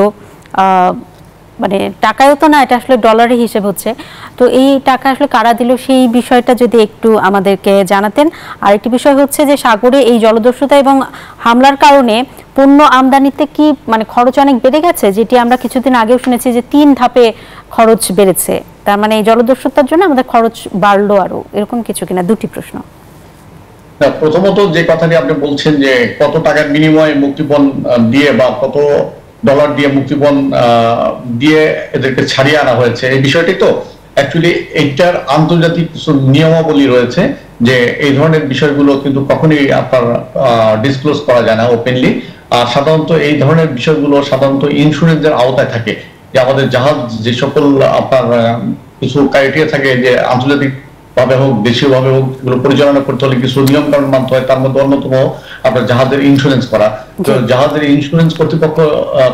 মানে টাকায়ও তো না, এটা আসলে ডলারে হিসেব হচ্ছে, তো এই টাকা আসলে কারা দিল সেই বিষয়টা যদি একটু আমাদেরকে জানাতেন। আরেকটি বিষয় হচ্ছে যে সাগরে এই জলদস্যুতা এবং হামলার কারণে পণ্য আমদানিতে কি মানে খরচ অনেক বেড়ে গেছে, যেটি আমরা কিছুদিন আগেও শুনেছি যে 3 ধাপে খরচ বেড়েছে, তার মানে এই জলদস্যুতার জন্য আমাদের খরচ বাড়লো আরো, এরকম কিছু কিনা? দুটি প্রশ্ন। প্রথমত যে কথাটি আপনি বলছেন যে কত টাকার বিনিময়ে মুক্তিপণ দিয়ে বা কত ডলার দিয়ে মুক্তিপণ দিয়ে এদেরকে ছাড়িয়ে আনা হয়েছে, এই বিষয়টি তো অ্যাকচুয়ালি এইটার আন্তর্জাতিক কিছু নিয়মাবলী রয়েছে যে এই ধরনের বিষয়গুলো কিন্তু কখনোই আপনার ডিসক্লোজ করা যায় না ওপেনলি। আর সাধারণত এই ধরনের বিষয়গুলো সাধারণত ইন্স্যুরেন্সের আওতায় থাকে, যে আমাদের জাহাজ যে সকল আপনার কিছু ক্রাইটেরিয়া থাকে যে আন্তর্জাতিক ভাবে হোক দেশীয় ভাবে হোক এগুলো পরিচালনা করতে হলে কিছু নিয়ম কানুন মানতে হয়, তার মধ্যে অন্যতম আপনার জাহাজের ইন্স্যুরেন্স করা। তো জাহাজের ইন্স্যুরেন্স কর্তৃপক্ষ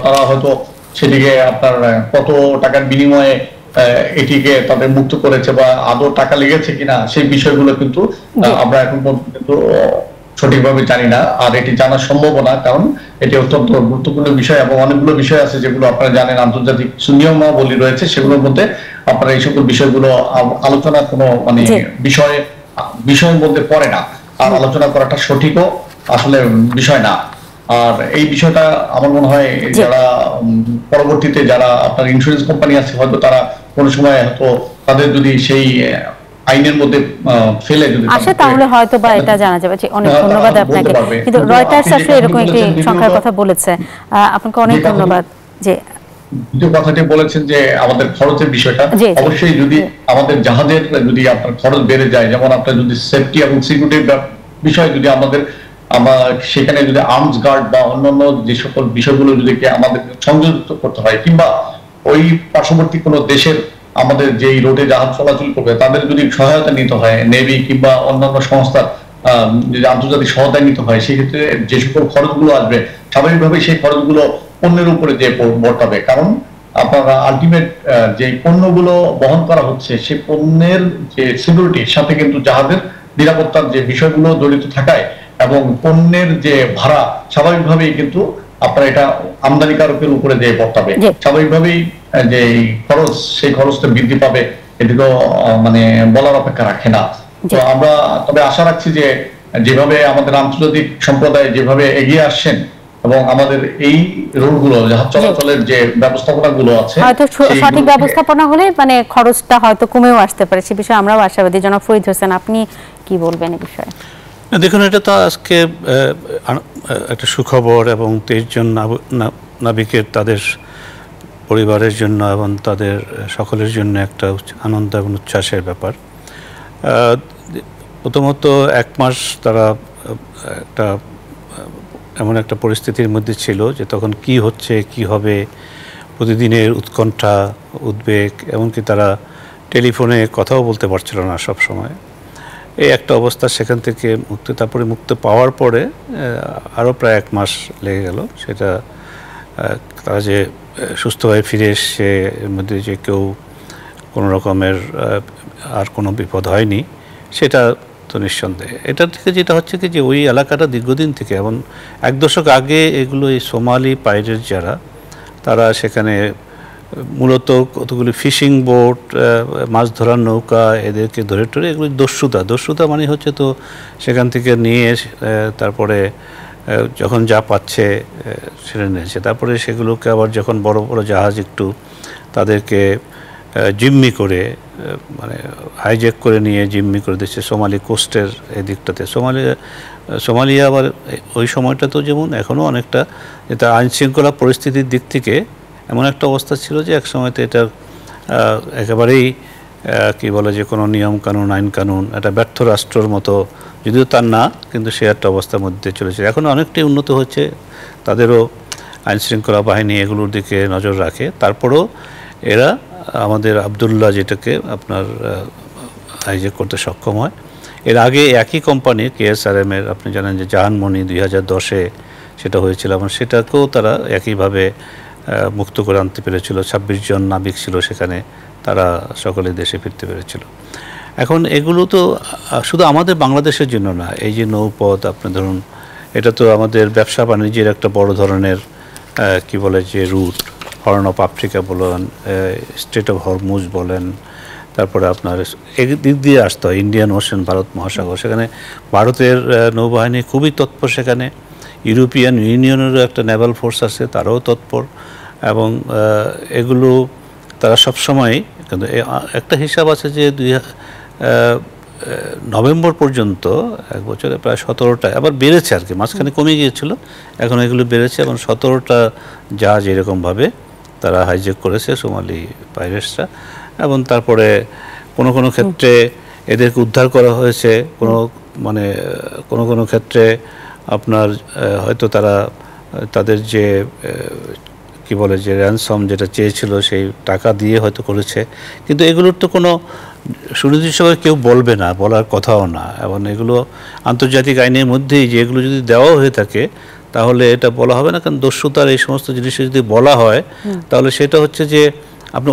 তারা হয়তো সেদিকে আপনার কত টাকার বিনিময়ে এটিকে তাদের মুক্ত করেছে বা আদৌ টাকা লেগেছে কিনা সেই বিষয়গুলো কিন্তু আমরা এখন পর্যন্ত সঠিকভাবে জানি না, আর এটি জানা সম্ভব না, কারণ এটি অত্যন্ত গুরুত্বপূর্ণ বিষয় এবং অনেকগুলো বিষয় আছে যেগুলো আপনারা জানেন আন্তর্জাতিক নিয়মাবলী রয়েছে, সেগুলোর মধ্যে আপনারা এই সকল বিষয়গুলো আলোচনা কোনো মানে বিষয়ের মধ্যে পড়ে না, আর আলোচনা করাটা সঠিকও আসলে বিষয় না। আর এই বিষয়টা আমার মনে হয় যারা পরবর্তীতে যারা আপনার ইন্স্যুরেন্স কোম্পানি আছে হয়তো তারা কোনো সময় হয়তো তাদের যদি সেই আইনের মধ্যে ফেলে যদি আসে তাহলে হয়তো বা এটা জানা যাবে। অনেক ধন্যবাদ আপনাকে। কিন্তু রয়টার্স আসলে এরকম একটি সংখ্যার কথা বলেছে, আপনাকে অনেক ধন্যবাদ। যে দ্বিতীয় কথাটি বলেছেন যে আমাদের খরচের বিষয়টা, অবশ্যই যদি আমাদের জাহাজের যদি আপনার খরচ বেড়ে যায়, যেমন আপনার যদি সেফটি এবং সিকিউরিটির বিষয় যদি আমরা সেখানে যদি আর্মস গার্ড বা অন্যান্য যে সকল বিষয়গুলো যদি আমাদের সংযোজিত করতে হয়, কিংবা ওই পার্শ্ববর্তী কোনো দেশের আমাদের যেই রোডে জাহাজ চলাচল করবে তাদের যদি সহায়তা নিতে হয়, নেভি কিংবা অন্যান্য সংস্থার যদি আন্তর্জাতিক সহায়তা নিতে হয়, সেক্ষেত্রে যে সকল খরচগুলো আসবে স্বাভাবিকভাবে সেই খরচগুলো পণ্যের উপরে যে বর্তাবে, কারণ আপনারা আলটিমেট যে পণ্যগুলো বহন করা হচ্ছে সেই পণ্যের যে সিকিউরিটির সাথে কিন্তু জাহাজের নিরাপত্তার যে বিষয়গুলো জড়িত থাকায় এবং পণ্যের যে ভাড়া স্বাভাবিকভাবেই কিন্তু আপনার এটা আমদানিকারকের উপরে যে বর্তাবে, স্বাভাবিকভাবেই যে খরচ সেই খরচটা বৃদ্ধি পাবে, এটি তো মানে বলার অপেক্ষা রাখে না। তো আমরা তবে আশা রাখছি যে যেভাবে আমাদের আন্তর্জাতিক সম্প্রদায় যেভাবে এগিয়ে আসছেন এবং আমাদের এই রুটগুলো জাহাজ চলাচলের যে ব্যবস্থাপনাগুলো আছে হয়তো সঠিক ব্যবস্থাপনা হলে মানে খরচটা হয়তো কমেও আসতে পারে, সে বিষয়ে আমরাও আশাবাদী। জনাব ফরিদ হোসেন, আপনি কি বলবেন এই বিষয়ে? দেখুন, এটা তো আজকে একটা সুখবর এবং 23 জন নাবিকের তাদের পরিবারের জন্য এবং তাদের সকলের জন্য একটা আনন্দ এবং উচ্ছ্বাসের ব্যাপার। প্রথমত 1 মাস তারা এমন একটা পরিস্থিতির মধ্যে ছিল যে তখন কি হচ্ছে কি হবে প্রতিদিনের উৎকণ্ঠা, উদ্বেগ, এমনকি তারা টেলিফোনে কথাও বলতে পারছিল না সব সময়। এই একটা অবস্থা, সেখান থেকে তারপরে মুক্তি পাওয়ার পরে আরও প্রায় 1 মাস লেগে গেল। সেটা তারা যে সুস্থভাবে ফিরে এসছে, এর মধ্যে যে কেউ কোনো রকমের আর কোনো বিপদ হয়নি, সেটা তো নিঃসন্দেহে। এটার থেকে যেটা হচ্ছে কি যে ওই এলাকাটা দীর্ঘদিন থেকে, এবং 1 দশক আগে এগুলো এই সোমালি পাইরেট যারা, তারা সেখানে মূলত কতগুলি ফিশিং বোট, মাছ ধরার নৌকা, এদেরকে ধরে টরে এগুলি দস্যুতা মানে হচ্ছে তো সেখান থেকে নিয়ে তারপরে যখন যা পাচ্ছে সেটা নিয়েছে, তারপরে সেগুলোকে আবার যখন বড় বড় জাহাজ একটু তাদেরকে জিম্মি করে মানে হাইজ্যাক করে নিয়ে জিম্মি করে দিচ্ছে সোমালি কোস্টের এই দিকটাতে। সোমালিয়া আবার ওই সময়টা তো যেমন এখনও অনেকটা এটা আইনশৃঙ্খলা পরিস্থিতির দিক থেকে এমন একটা অবস্থা ছিল যে এক সময়তে এটা একেবারেই কি বলে যে কোনো নিয়ম কানুন আইন কানুন এটা ব্যর্থ রাষ্ট্রের মতো, যদিও তার না, কিন্তু সে একটা অবস্থার মধ্যে চলেছে। এখন অনেকটাই উন্নত হচ্ছে, তাদেরও আইনশৃঙ্খলা বাহিনী এগুলোর দিকে নজর রাখে। তারপরেও এরা আমাদের আবদুল্লাহ যেটাকে আপনার হাইজ্যাক করতে সক্ষম হয়। এর আগে একই কোম্পানি KSRM এর আপনি জানেন যে জাহানমণি 2010-এ সেটা হয়েছিল, এবং সেটাকেও তারা একইভাবে মুক্ত করে আনতে পেরেছিল। 26 জন নাবিক ছিল সেখানে, তারা সকলে দেশে ফিরতে পেরেছিল। এখন এগুলো তো শুধু আমাদের বাংলাদেশের জন্য না, এই যে নৌপথ আপনি ধরুন, এটা তো আমাদের ব্যবসা বাণিজ্যের একটা বড় ধরনের কি বলে যে রুট, হর্ন অফ আফ্রিকা বলেন, স্ট্রেট অফ হরমুজ বলেন, তারপরে আপনার দিক দিয়ে আসতে হয় ইন্ডিয়ান ওশেন, ভারত মহাসাগর, সেখানে ভারতের নৌবাহিনী খুবই তৎপর, সেখানে ইউরোপিয়ান ইউনিয়নেরও একটা নেভাল ফোর্স আছে, তারাও তৎপর, এবং এগুলো তারা সবসময়, কিন্তু একটা হিসাব আছে যে নভেম্বর পর্যন্ত 1 বছরে প্রায় 17টা, আবার বেড়েছে আর কি, মাঝখানে কমে গিয়েছিল, এখন এগুলো বেড়েছে, এবং 17টা জাহাজ এরকমভাবে তারা হাইজ্যাক করেছে সোমালি পাইরেটসরা। এবং তারপরে কোনো ক্ষেত্রে এদেরকে উদ্ধার করা হয়েছে, কোনো ক্ষেত্রে আপনার হয়তো তারা তাদের যে কি বলে যে র্যানসম যেটা চেয়েছিল সেই টাকা দিয়ে হয়তো করেছে, কিন্তু এগুলোর তো কোনো সুনির্দিষ্টভাবে কেউ বলবে না, বলার কথাও না। এবং এগুলো আন্তর্জাতিক আইনের মধ্যেই যে এগুলো যদি দেওয়া হয়ে থাকে তাহলে এটা বলা হবে না, কারণ দস্যুতার এই সমস্ত জিনিসে যদি বলা হয় তাহলে সেটা হচ্ছে যে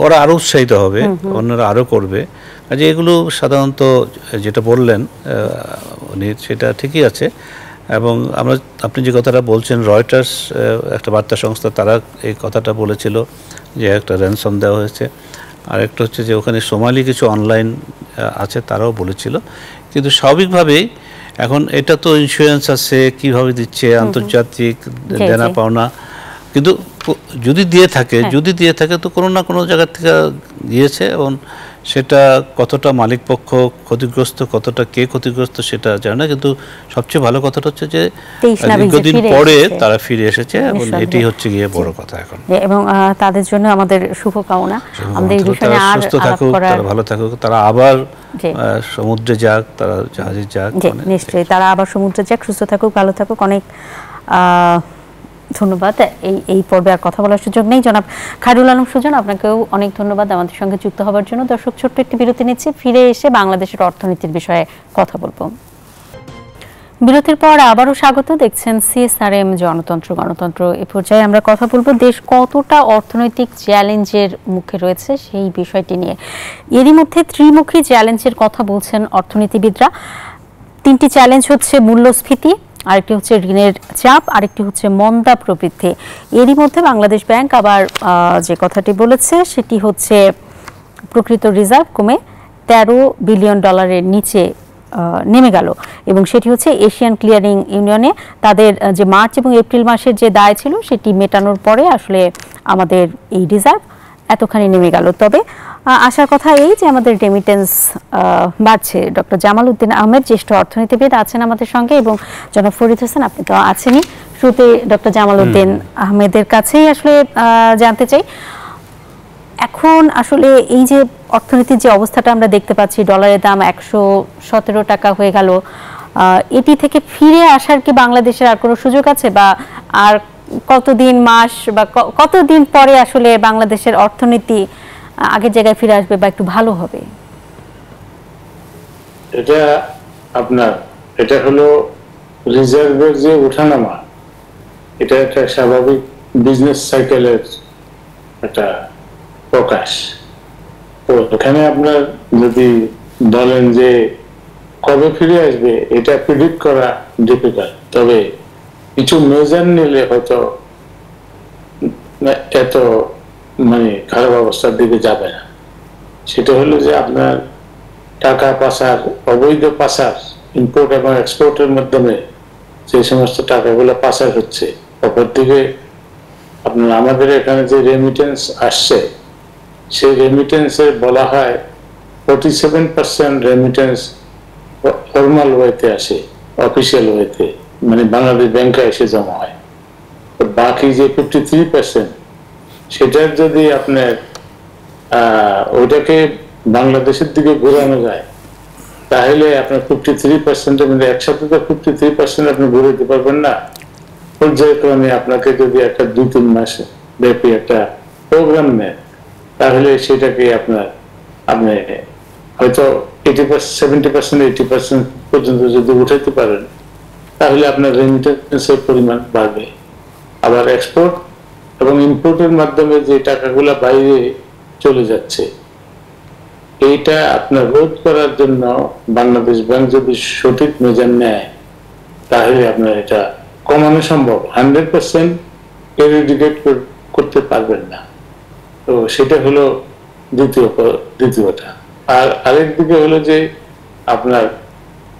ওরা আরও উৎসাহিত হবে, অন্যরা আরও করবে। যে এগুলো সাধারণত যেটা বললেন উনি সেটা ঠিকই আছে। এবং আপনি যে কথাটা বলছেন, রয়টার্স একটা বার্তা সংস্থা, তারা এই কথাটা বলেছিল যে একটা র্যানসম দেওয়া হয়েছে। আর একটা হচ্ছে যে ওখানে সোমালি কিছু অনলাইন আছে, তারাও বলেছিল। কিন্তু স্বাভাবিকভাবেই এখন এটা তো ইন্স্যুরেন্স আছে, কিভাবে দিচ্ছে, আন্তর্জাতিক দেনা পাওনা, কিন্তু যদি দিয়ে থাকে তো কোনো না কোনো জায়গা থেকে দিয়েছে। এবং সেটা কতটা মালিক পক্ষ ক্ষতিগ্রস্ত, কতটা কে ক্ষতিগ্রস্ত সেটা জানে না, কিন্তু সবচেয়ে ভালো কথাটা হচ্ছে যে দীর্ঘদিন পরে তারা ফিরে এসেছে, এবং এটাই হচ্ছে গিয়ে বড় কথা এখন। এবং তাদের জন্য আমাদের শুভকামনা, আমাদের এই বিষয়ে আর সুস্থ থাকুক, তারা ভালো থাকুক, তারা আবার সমুদ্রে যাক, তারা জাহাজে যাক, নিশ্চয়ই তারা আবার সমুদ্রে যাক, সুস্থ থাকুক, ভালো থাকুক। অনেক ধন্যবাদ। এই পর্বে আর কথা বলার সুযোগ নেই। জনাব খায়রুল আলম সুজন, আপনাকেও অনেক ধন্যবাদ আমাদের সঙ্গে যুক্ত হওয়ার জন্য। দর্শক, ছোট্ট একটি বিরতি নিচ্ছি, ফিরে এসে বাংলাদেশের অর্থনীতির বিষয়ে কথা বলবো। বিরতির পর আবারও স্বাগত। দেখছেন CSRM জনতন্ত্র গণতন্ত্র। এ পর্যায়ে আমরা কথা বলবো দেশ কতটা অর্থনৈতিক চ্যালেঞ্জের মুখে রয়েছে সেই বিষয়টি নিয়ে। এরই মধ্যে ত্রিমুখী চ্যালেঞ্জের কথা বলছেন অর্থনীতিবিদরা। তিনটি চ্যালেঞ্জ হচ্ছে মূল্যস্ফীতি, আরেকটি হচ্ছে ঋণের চাপ, আরেকটি হচ্ছে মন্দা প্রবৃদ্ধি। এরই মধ্যে বাংলাদেশ ব্যাংক আবার যে কথাটি বলেছে সেটি হচ্ছে প্রকৃত রিজার্ভ কমে $13 বিলিয়ন নিচে নেমে গেল, এবং সেটি হচ্ছে এশিয়ান ক্লিয়ারিং ইউনিয়নে তাদের যে মার্চ এবং এপ্রিল মাসের যে দায় ছিল সেটি মেটানোর পরে আসলে আমাদের এই রিজার্ভ এতখানি নেমে গেল। তবে আশার কথা এই যে আমাদের রেমিটেন্স বাড়ছে। ডক্টর জামাল উদ্দিন আহমেদ জ্যেষ্ঠ অর্থনীতিবিদ আছেন আমাদের সঙ্গে, এবং জনাব ফরিদ হোসেন, আপনি তো আছেনই। শুরুতে ডক্টর জামাল উদ্দিন আহমেদের কাছেই আসলে জানতে চাই, এখন আসলে এই যে অর্থনীতির যে অবস্থাটা আমরা দেখতে পাচ্ছি, ডলারের দাম 117 টাকা হয়ে গেল, এটি থেকে ফিরে আসার কি বাংলাদেশের আর কোনো সুযোগ আছে, বা আর কতদিন মাস বা কতদিন পরে আসলে বাংলাদেশের অর্থনীতি আগের জায়গায় ফিরে আসবে বা একটু ভালো হবে? এটা হলো রিজার্ভের যে ওঠানামা, এটা একটা স্বাভাবিক বিজনেস সাইকেলের একটা প্রকাশ। তো এখানে আপনার যদি বলেন যে কবে ফিরে আসবে, এটা প্রেডিক্ট করা ডিফিকাল্ট। তবে কিছু মেজার নিলে হয়তো এত খারাপ অবস্থার দিকে যাবে না। সেটা হলো যে আপনার টাকা পাচার, অবৈধ পাচার, ইম্পোর্ট এবং এক্সপোর্টের মাধ্যমে যে সমস্ত টাকাগুলো পাচার হচ্ছে, অপরদিকে আপনার আমাদের এখানে যে রেমিটেন্স আসছে, সেই রেমিটেন্সে বলা হয় 47% রেমিটেন্স ফর্মাল ওয়েতে আসে, অফিসিয়াল ওয়েতে, বাংলাদেশ ব্যাংকে এসে জমা হয়। বাকি যে 53% সেটার যদি আপনার ওইটাকে বাংলাদেশের দিকে ঘুরানো যায়, তাহলে আপনার 53%-এর মধ্যে একসাথে তো 53% আপনি ঘুরে দিতে পারবেন না। পর্যায়ক্রমে আপনাকে যদি একটা 2-3 মাস ব্যাপী একটা প্রোগ্রাম নেন, তাহলে সেটাকে আপনি হয়তো 70%-80% পর্যন্ত যদি উঠাইতে পারেন, তাহলে আপনার রেমিটেন্সের পরিমাণ বাড়বে। আবার এক্সপোর্ট এবং ইম্পোর্টের মাধ্যমে যে টাকাগুলা বাইরে চলে যাচ্ছে, এইটা আপনার রোধ করার জন্য বাংলাদেশ ব্যাংক যদি সঠিক মেজার নেয়, তাহলে আপনার এটা কমানো সম্ভব। 100% এরিডিকেট করতে পারবেন না। তো সেটা হলো দ্বিতীয়টা। আর আরেকদিকে হলো যে আপনার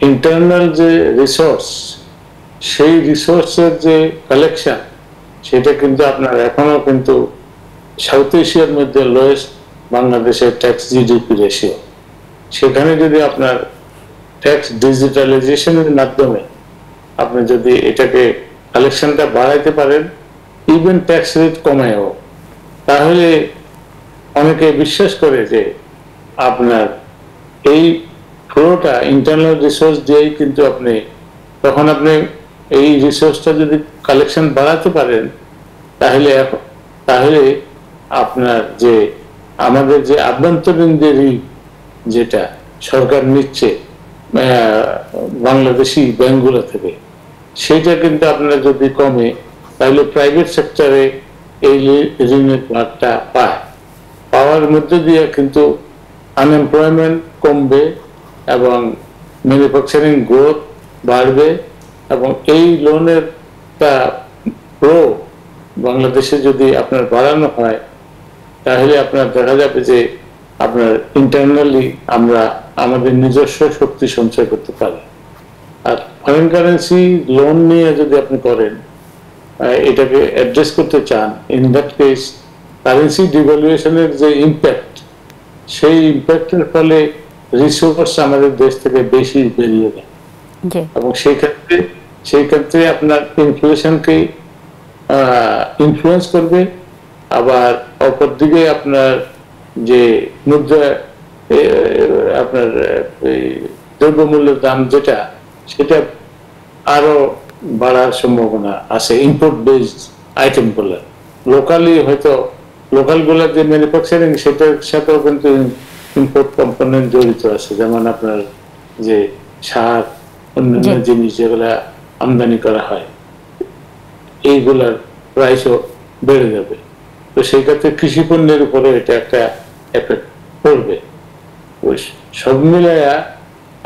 ইন্টারনাল যে রিসোর্স, সেই রিসোর্সের যে কালেকশন, সেটা কিন্তু আপনার এখনো কিন্তু সাউথ এশিয়ার মধ্যে লোয়েস্ট বাংলাদেশের ট্যাক্স জিডিপি রেশিও। সেখানে যদি আপনার ট্যাক্স ডিজিটালাইজেশনের মাধ্যমে আপনি যদি এটাকে কালেকশনটা বাড়াইতে পারেন, ইভেন ট্যাক্স রেট কমায়ও, তাহলে অনেকে বিশ্বাস করে যে আপনার এই ফ্লোটা ইন্টারনাল রিসোর্স দিয়েই কিন্তু তখন আপনি এই রিসোর্সটা যদি কালেকশন বাড়াতে পারেন, তাহলে আপনার যে আমাদের যে আভ্যন্তরীণ যে ঋণ যেটা সরকার নিচ্ছে বাংলাদেশি ব্যাংকগুলো থেকে, সেইটা কিন্তু আপনার যদি কমে, তাহলে প্রাইভেট সেক্টরে এই ঋণের ভাগটা পাওয়ার মধ্যে দিয়ে কিন্তু আনএমপ্লয়মেন্ট কমবে এবং ম্যানুফ্যাকচারিং গ্রোথ বাড়বে, এবং এই লোনের প্রো বাংলাদেশে যদি আপনার বাড়ানো হয়, তাহলে আপনার দেখা যাবে যে আপনার ইন্টারনালি আমরা আমাদের নিজস্ব শক্তি সঞ্চয় করতে পারি। আর ফরেন কারেন্সি লোন নিয়ে যদি আপনি করেন, এটাকে অ্যাড্রেস করতে চান, ইন দ্যাট কেস কারেন্সি ডিভ্যালুয়েশনের যে ইম্প্যাক্ট, সেই ইম্প্যাক্টের ফলে রিসোর্স আমাদের দেশ থেকে বেশি বেরিয়ে যায়, এবং সেই ক্ষেত্রে আপনার ইনফ্লেশনকে ইনফ্লুয়েন্স করবে। আবার অপরদিকে আপনার যে মুদ্রা, আপনার দ্রব্যমূল্যের দাম যেটা, সেটা আরো বাড়ার সম্ভাবনা আছে। ইম্পোর্ট বেসড আইটেম গুলো লোকালি হয়তো লোকাল গুলার যে ম্যানুফ্যাকচারিং, সেটার সাথেও কিন্তু ইম্পোর্ট কম্পোনেন্ট জড়িত আছে। যেমন আপনার যে সার, অন্যান্য জিনিস যেগুলা আমদানি করা হয়, এইগুলার প্রাইসও বেড়ে যাবে। তো সেই ক্ষেত্রে কৃষি পণ্যের উপরে এটা একটা এফেক্ট পড়বে। সব মিলাইয়া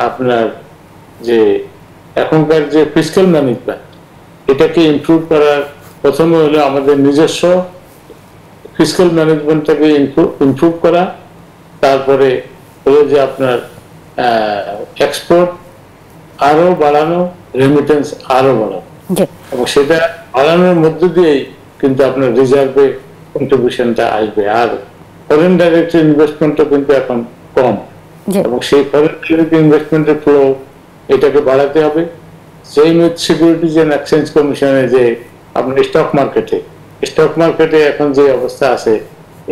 আপনার যে এখনকার যে ফিসক্যাল ম্যানেজমেন্ট, এটাকে ইমপ্রুভ করার প্রথমে হলো আমাদের নিজস্ব ফিসক্যাল ম্যানেজমেন্টটাকে ইমপ্রুভ করা, তারপরে হলো যে আপনার এক্সপোর্ট আরো বাড়ানো, রেমিটেন্স আরো বাড়ানো, এবং সেটা বাড়ানোর মধ্য দিয়েই কিন্তু আপনার রিজার্ভে কন্ট্রিবিউশনটা আসবে। আর ফরেন ডাইরেক্ট ইনভেস্টমেন্টও কিন্তু এখন কম, এবং সেই ফরেন ডাইরেক্ট ইনভেস্টমেন্টের ফ্লো এটাকে বাড়াতে হবে। সেই সিকিউরিটিজ এন্ড এক্সচেঞ্জ কমিশনে যে আপনার স্টক মার্কেটে এখন যে অবস্থা আছে,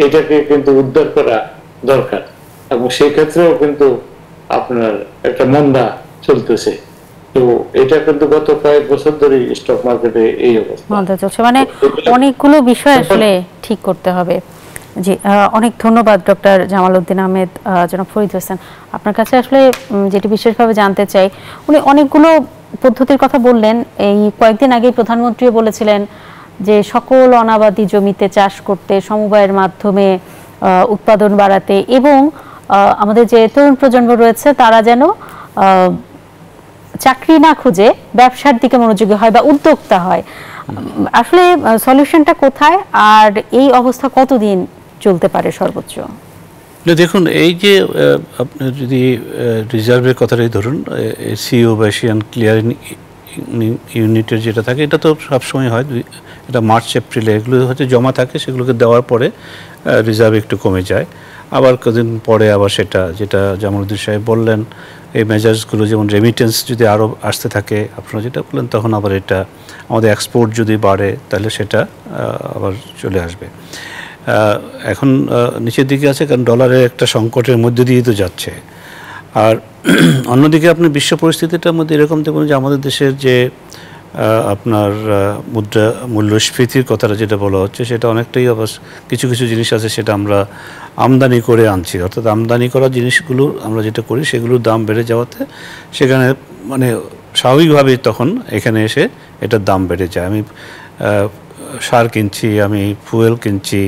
এটাকে কিন্তু উদ্ধার করা দরকার, এবং সেই ক্ষেত্রেও কিন্তু আপনার একটা মন্দা চলতেছে। তো এটা কিন্তু গত কয়েক বছর ধরে স্টক মার্কেটে এই অবস্থা মন্দা চলছে, মানে অনেকগুলো বিষয় আসলে ঠিক করতে হবে। জি, অনেক ধন্যবাদ ডক্টর জামাল উদ্দিন আহমেদ। জনাব ফরিদ হোসেন, আপনার কাছে আসলে যেটি বিশেষভাবে জানতে চাই, উনি অনেকগুলো পদ্ধতির কথা বললেন। এই কয়েকদিন আগে প্রধানমন্ত্রীও বলেছিলেন যে সকল অনাবাদি জমিতে চাষ করতে, সমবায়ের মাধ্যমে উৎপাদন বাড়াতে, এবং আমাদের যে তরুণ প্রজন্ম রয়েছে তারা যেন চাকরি না খুঁজে ব্যবসার দিকে মনোযোগী হয় বা উদ্যোক্তা হয়। আসলে সলিউশনটা কোথায়, আর এই অবস্থা কতদিন চলতে পারে সর্বোচ্চ? দেখুন, এই যে আপনি যদি রিজার্ভের কথাটাই ধরুন, সিও বা এশিয়ান ক্লিয়ারিং ইউনিটের যেটা থাকে, এটা তো সবসময় হয়, এটা মার্চ এপ্রিলে এগুলো হয়তো জমা থাকে, সেগুলোকে দেওয়ার পরে রিজার্ভ একটু কমে যায়। আবার কদিন পরে আবার সেটা, যেটা জামালউদ্দিন সাহেব বললেন, এই মেজার্সগুলো যেমন রেমিটেন্স যদি আরও আসতে থাকে, আপনারা যেটা বললেন, তখন আবার এটা আমাদের এক্সপোর্ট যদি বাড়ে, তাহলে সেটা আবার চলে আসবে। এখন নিচের দিকে আছে, কারণ ডলারের একটা সংকটের মধ্যে দিয়ে তো যাচ্ছে। আর অন্যদিকে আপনি বিশ্ব পরিস্থিতিটার মধ্যে এরকম দেখুন যে আমাদের দেশের যে আপনার মুদ্রা মূল্যস্ফীতির কথাটা যেটা বলা হচ্ছে, সেটা অনেকটাই অবশ্য কিছু কিছু জিনিস আছে সেটা আমরা আমদানি করে আনছি, অর্থাৎ আমদানি করা জিনিসগুলো আমরা যেটা করি সেগুলোর দাম বেড়ে যাওয়াতে সেখানে মানে স্বাভাবিকভাবেই তখন এখানে এসে এটার দাম বেড়ে যায়। আমি সার কিনছি, আমি ফুয়েল কিনছি,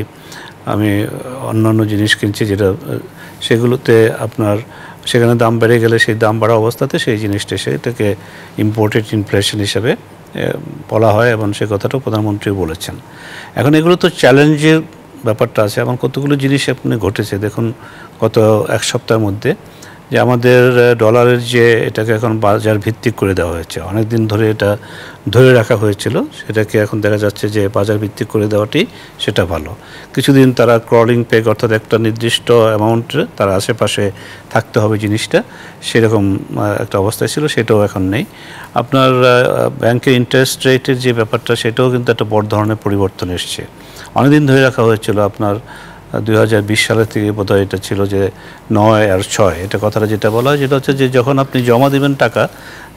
আমি অন্যান্য জিনিস কিনছি, যেটা সেগুলোতে আপনার সেখানে দাম বেড়ে গেলে সেই দাম বাড়া অবস্থাতে সেই জিনিসটা সেটাকে ইম্পোর্টেড ইনফ্লেশন হিসেবে বলা হয়, এবং সে কথাটাও প্রধানমন্ত্রী বলেছেন। এখন এগুলো তো চ্যালেঞ্জের ব্যাপারটা আছে, এবং কতগুলো জিনিস আপনি ঘটেছে দেখুন গত এক সপ্তাহের মধ্যে, যে আমাদের ডলারের যে এটাকে এখন বাজার ভিত্তিক করে দেওয়া হয়েছে, অনেক দিন ধরে এটা ধরে রাখা হয়েছিল, সেটাকে এখন দেখা যাচ্ছে যে বাজার ভিত্তিক করে দেওয়াটি সেটা ভালো। কিছুদিন তারা ক্রলিং পেগ, অর্থাৎ একটা নির্দিষ্ট অ্যামাউন্টে তার আশেপাশে থাকতে হবে জিনিসটা, সেরকম একটা অবস্থায় ছিল, সেটাও এখন নেই। আপনার ব্যাংকের ইন্টারেস্ট রেটের যে ব্যাপারটা, সেটাও কিন্তু একটা বড় ধরনের পরিবর্তন এসছে। অনেকদিন ধরে রাখা হয়েছিল, আপনার 2020 সালের থেকে বোধহয় এটা ছিল যে 9 আর 6, এটা কথাটা যেটা বলা হয়, যেটা হচ্ছে যে যখন আপনি জমা দেবেন টাকা,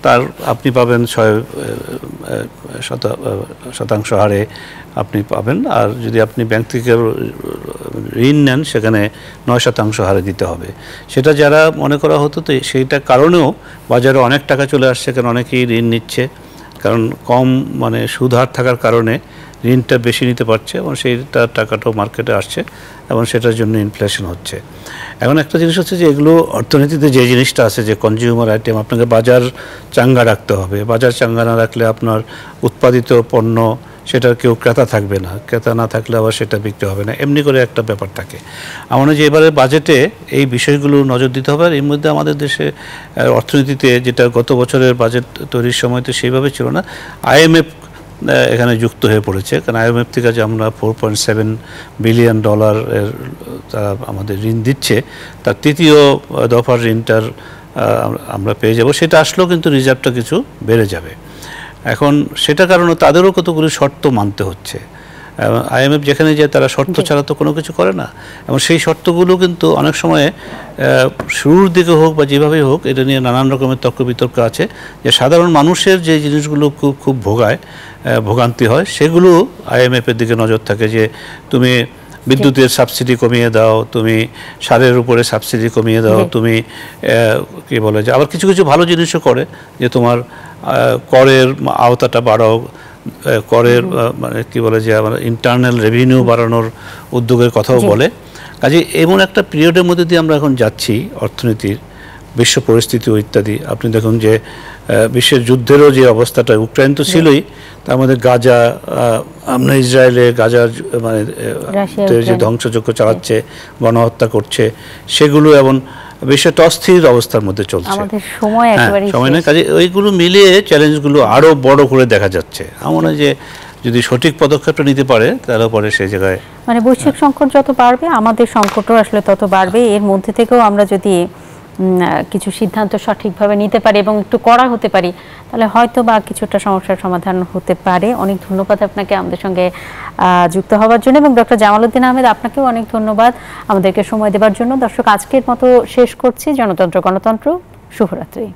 তার আপনি পাবেন 6% হারে আপনি পাবেন, আর যদি আপনি ব্যাংক থেকে ঋণ নেন সেখানে 9% হারে দিতে হবে। সেটা যারা মনে করা হতো, তো সেইটা কারণেও বাজারে অনেক টাকা চলে আসছে, কারণ অনেকেই ঋণ নিচ্ছে, কারণ কম মানে সুদ হার থাকার কারণে ঋণটা বেশি নিতে পারছে এবং সেইটা টাকাটাও মার্কেটে আসছে এবং সেটার জন্য ইনফ্লেশন হচ্ছে। এখন একটা জিনিস হচ্ছে যে এগুলো অর্থনীতিতে যে জিনিসটা আছে যে কনজিউমার আইটেম, আপনাকে বাজার চাঙ্গা রাখতে হবে। বাজার চাঙ্গা না রাখলে আপনার উৎপাদিত পণ্য সেটার কেউ ক্রেতা থাকবে না, ক্রেতা না থাকলে আবার সেটা বিক্রি হবে না, এমনি করে একটা ব্যাপার থাকে। আমার মনে হয় যে এবারে বাজেটে এই বিষয়গুলো নজর দিতে হবে। আর এর মধ্যে আমাদের দেশে অর্থনীতিতে যেটা গত বছরের বাজেট তৈরির সময় তো সেইভাবে ছিল না, IMF এখানে যুক্ত হয়ে পড়েছে। কারণ IMF থেকে যে আমরা $4.7 বিলিয়ন তারা আমাদের ঋণ দিচ্ছে, তার তৃতীয় দফার ঋণটার আমরা পেয়ে যাব। সেটা আসলেও কিন্তু রিজার্ভটা কিছু বেড়ে যাবে। এখন সেটা কারণে তাদেরও কতগুলো শর্ত মানতে হচ্ছে। IMF যেখানে যায় তারা শর্ত ছাড়া তো কোনো কিছু করে না, এবং সেই শর্তগুলো কিন্তু অনেক সময় শুরুর দিকে হোক বা যেভাবেই হোক এটা নিয়ে নানান রকমের তর্ক বিতর্ক আছে যে সাধারণ মানুষের যে জিনিসগুলো খুব ভোগান্তি হয় সেগুলো IMF-এর দিকে নজর থাকে যে তুমি বিদ্যুতের সাবসিডি কমিয়ে দাও, তুমি সারের উপরে সাবসিডি কমিয়ে দাও, তুমি কি বলে যে আবার কিছু কিছু ভালো জিনিসও করে যে তোমার করের আওতাটা বাড়াও, করের মানে কি বলে যে আমার ইন্টারনাল রেভিনিউ বাড়ানোর উদ্যোগের কথাও বলে। কাজে এমন একটা পিরিয়ডের মধ্যে দিয়ে আমরা এখন যাচ্ছি অর্থনীতির, বিশ্ব পরিস্থিতি ইত্যাদি। আপনি দেখুন যে বিশ্বের যুদ্ধেরও যে অবস্থাটা, ইউক্রেন তো ছিলই, তার মধ্যে গাজা, আমরা ইসরায়েলে গাজার মানে যে ধ্বংসযজ্ঞ চালাচ্ছে, গণহত্যা করছে, সেগুলো এবং বিষয়টা অস্থির অবস্থার মধ্যে চলছে, সময় নেই। কাজে ওইগুলো মিলিয়ে চ্যালেঞ্জগুলো আরও বড় করে দেখা যাচ্ছে। আমার মনে হয় যে যদি সঠিক পদক্ষেপটা নিতে পারে তাহলে পরে সেই জায়গায় মানে বৈশ্বিক সংকট যত বাড়বে আমাদের সংকটও আসলে তত বাড়বে। এর মধ্যে থেকেও আমরা যদি কিছু সিদ্ধান্ত সঠিকভাবে নিতে পারি এবং একটু কড়া হতে পারি তাহলে হয়তো বা কিছুটা সমস্যার সমাধান হতে পারে। অনেক ধন্যবাদ আপনাকে আমাদের সঙ্গে যুক্ত হওয়ার জন্য, এবং ডক্টর জামাল উদ্দিন আহমেদ আপনাকেও অনেক ধন্যবাদ আমাদেরকে সময় দেওয়ার জন্য। দর্শক, আজকের মতো শেষ করছি। জনতন্ত্র গণতন্ত্র, শুভরাত্রি।